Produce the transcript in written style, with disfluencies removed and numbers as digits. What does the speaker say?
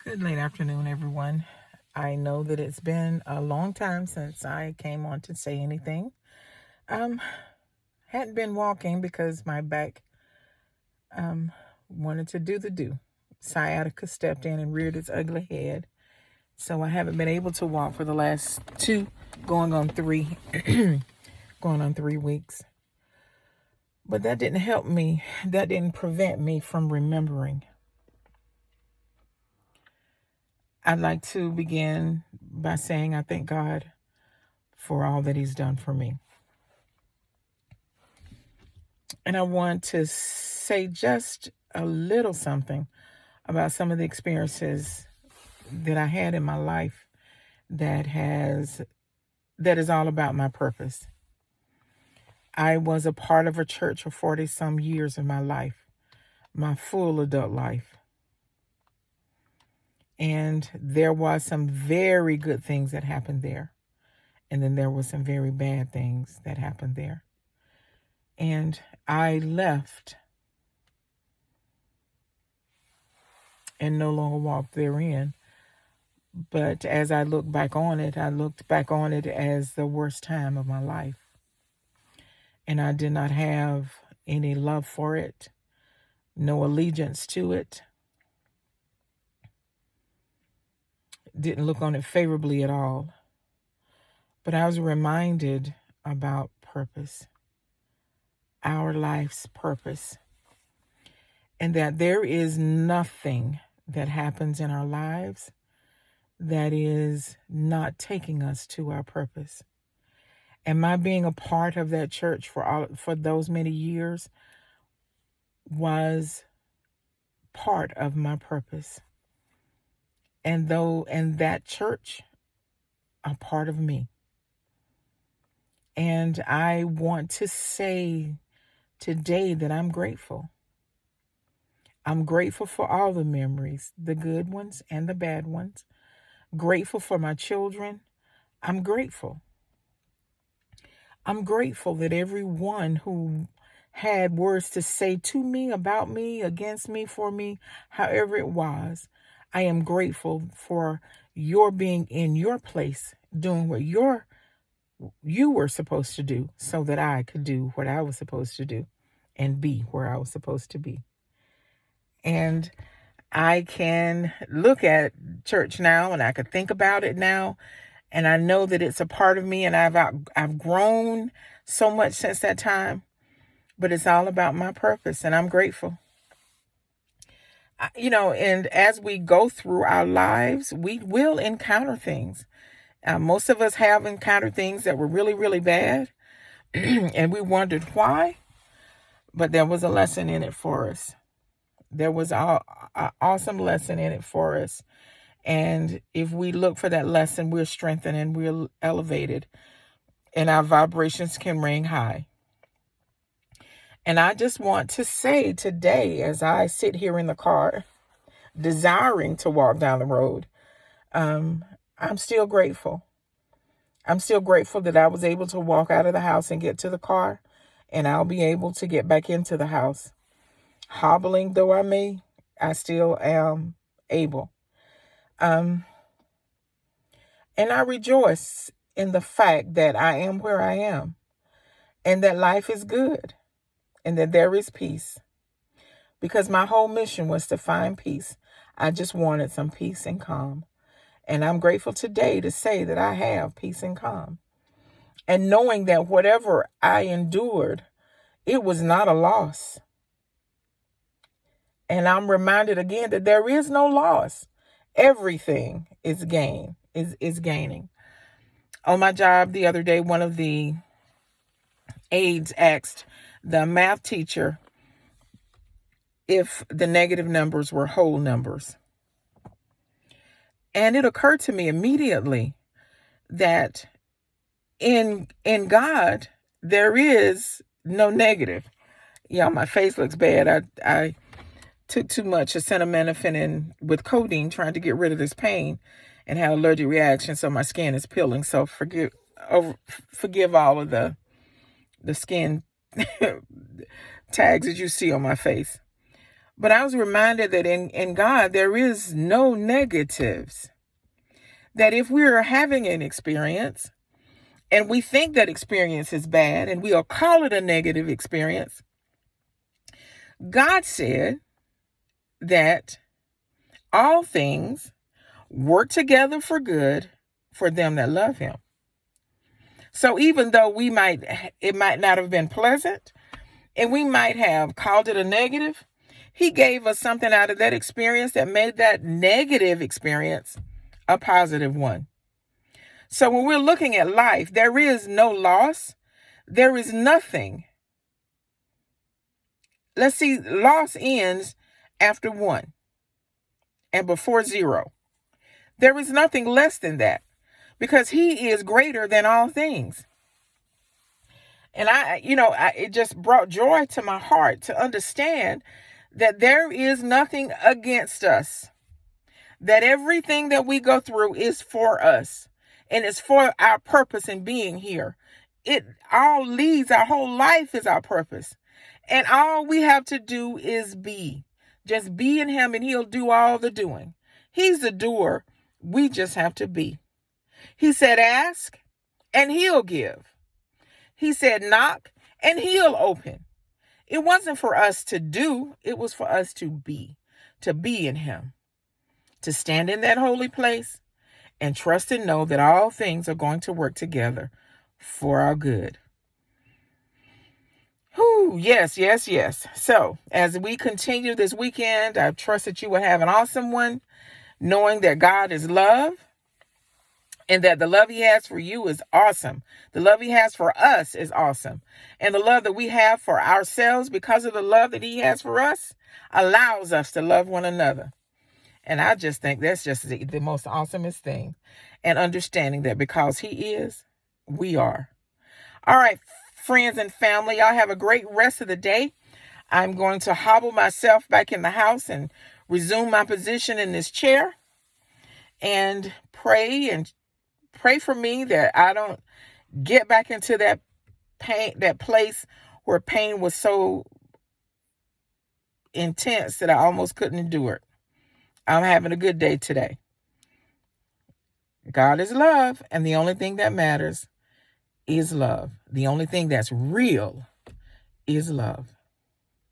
Good late afternoon, everyone. I know that it's been a long time since I came on to say anything. Um, hadn't been walking because my back um wanted to do the do. Sciatica stepped in and reared its ugly head, so I haven't been able to walk for the last going on three, going on 3 weeks. But that didn't help me. That didn't prevent me from remembering. I'd like to begin by saying I thank God for all that He's done for me. And I want to say just a little something about some of the experiences that I had in my life that is all about my purpose. I was a part of a church for 40 some years of my life, my full adult life. And there was some very good things that happened there. And then there were some very bad things that happened there. And I left and no longer walked therein. But as I look back on it, I looked back on it as the worst time of my life. And I did not have any love for it, no allegiance to it. Didn't look on it favorably at all. But I was reminded about purpose, our life's purpose, and that there is nothing that happens in our lives that is not taking us to our purpose. And my being a part of that church for those many years was part of my purpose. And that church, a part of me. And I want to say today that I'm grateful. I'm grateful for all the memories, the good ones and the bad ones. Grateful for my children. I'm grateful. I'm grateful that everyone who had words to say to me, about me, against me, for me, however it was, I am grateful for your being in your place, doing what you were supposed to do so that I could do what I was supposed to do and be where I was supposed to be. And I can look at church now and I could think about it now, and I know that it's a part of me, and I've grown so much since that time, but it's all about my purpose, and I'm grateful. And as we go through our lives, we will encounter things. Most of us have encountered things that were really, really bad, and we wondered why, but there was a lesson in it for us. There was an awesome lesson in it for us. And if we look for that lesson, we're strengthened and we're elevated, and our vibrations can ring high. And I just want to say today, as I sit here in the car, desiring to walk down the road, I'm still grateful. I'm still grateful that I was able to walk out of the house and get to the car, and I'll be able to get back into the house. Hobbling though I may, I still am able. And I rejoice in the fact that I am where I am, and that life is good, and that there is peace. Because my whole mission was to find peace. I just wanted some peace and calm. And I'm grateful today to say that I have peace and calm. And knowing that whatever I endured, it was not a loss. And I'm reminded again that there is no loss. Everything is gaining. On my job the other day, one of the aides asked the math teacher if the negative numbers were whole numbers. And it occurred to me immediately that in God, there is no negative. Yeah, my face looks bad. I took too much acetaminophen with codeine trying to get rid of this pain and had an allergic reaction, so my skin is peeling. So forgive all of the skin tags that you see on my face. But I was reminded that in God, there is no negatives. That if we are having an experience and we think that experience is bad and we'll call it a negative experience, God said that all things work together for good for them that love him. So even though it might not have been pleasant and we might have called it a negative, he gave us something out of that experience that made that negative experience a positive one. So when we're looking at life, there is no loss. There is nothing. Let's see, loss ends after 1 and before 0. There is nothing less than that because he is greater than all things. And it just brought joy to my heart to understand that there is nothing against us, that everything that we go through is for us and it's for our purpose in being here. It all leads, our whole life is our purpose. And all we have to do is be. Just be in him and he'll do all the doing. He's the doer. We just have to be. He said, ask and he'll give. He said, knock and he'll open. It wasn't for us to do. It was for us to be in him, to stand in that holy place and trust and know that all things are going to work together for our good. Whew, yes. So as we continue this weekend, I trust that you will have an awesome one, knowing that God is love and that the love he has for you is awesome. The love he has for us is awesome. And the love that we have for ourselves because of the love that he has for us allows us to love one another. And I just think that's just the most awesomest thing. And understanding that because he is, we are. All right, friends and family, y'all have a great rest of the day. I'm going to hobble myself back in the house and resume my position in this chair and pray for me that I don't get back into that pain, that place where pain was so intense that I almost couldn't endure it. I'm having a good day today. God is love, and the only thing that matters is love. The only thing that's real is love.